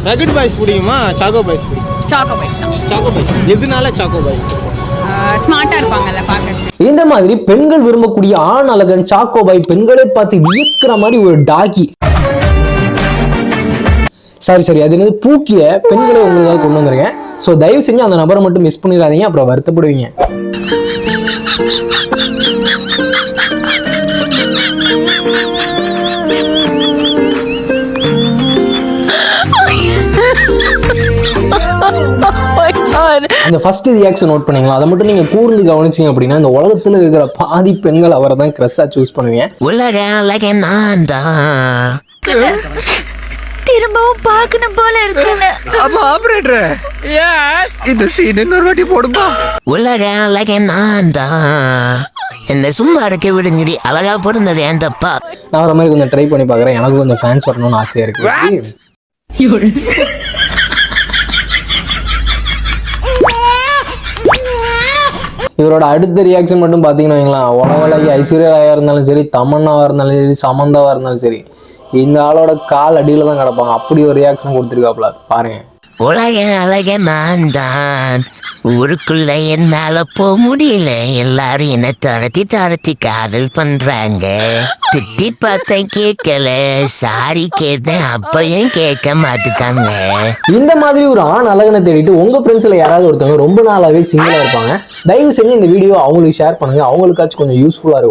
Nugget boys பிடிக்குமா choco boys பிடிக்கும்? Choco boys தான். சாக்கோ பாய்ஸ் எதுனால சாக்கோ பாய்ஸ்? ஸ்மார்ட்டா இருப்பாங்கல்ல பார்க்கறது. இந்த மாதிரி பெண்கள் விரும்பக்கூடிய ஆண் அழகன் சாக்கோபாய் பெண்களை பார்த்து வியக்கிற மாதிரி ஒரு டாகி, சாரி அது என்னது பூக்கிய பெண்களை உங்களுக்காக கொண்டு வந்துருக்கேன். ஸோ தயவு செஞ்சு அந்த நபரை மட்டும் மிஸ் பண்ணிடாதீங்க, அப்புறம் வருத்தப்படுவீங்க. இந்த ஃபர்ஸ்ட் ரியாக்ஷன் நோட் பண்ணீங்களா? அதை மட்டும் நீங்க கூர்ந்து கவனிச்சீங்க அப்படின்னா இந்த உலகத்துல இருக்கிற பாதி பெண்கள் அவரை தான் கிரஷா சூஸ் பண்ணுவீங்க. திரும்பவும் பார்க்கணும் போல இருக்குன்னு. அப்ப ஆபரேட்டர் எஸ் இந்த சீன் இன்னொரு வாட்டி போடுமா? என்ன சும்மா இருக்க விடுங்கடி, அழகா பிறந்தது ஏன் தப்பா? நான் வர மாதிரி கொஞ்சம் ட்ரை பண்ணி பார்க்குறேன். எனக்கு கொஞ்சம் ஃபேன்ஸ் வரணும்னு ஆசையா இருக்கு. இவரோட அடுத்த ரியாக்ஷன் மட்டும் பார்த்தீங்கன்னா உலகலகி ஐஸ்வர்யா ராயா இருந்தாலும் சரி, தமன்னாவா இருந்தாலும் சரி, சமந்தாவா இருந்தாலும் சரி, இந்த ஆளோட கால் அடியில தான் கிடப்பாங்க. அப்படி ஒரு ரியாக்ஷன் கொடுத்துருக்காப்ல பாருங்க. உலக அழக நான் தான், ஊருக்குள்ள என்னால போக முடியல, எல்லாரும் என்ன தரத்தி காதல் பண்றாங்க. திட்டி பார்த்தேன் கேட்கல, சாரி கேட்டேன் அப்பயும் கேட்க மாட்டுக்காங்க. இந்த மாதிரி ஒரு ஆண் அழகனை தேடிட்டு உங்க ஃப்ரெண்ட்ஸ்ல யாராவது ஒருத்தவங்க ரொம்ப நாளாவே சிங்கிளா இருப்பாங்க, தயவு செஞ்சு இந்த வீடியோ அவங்களுக்கு ஷேர் பண்ணுங்க. அவங்களுக்காச்சும் கொஞ்சம் யூஸ்ஃபுல்லா இருக்கும்.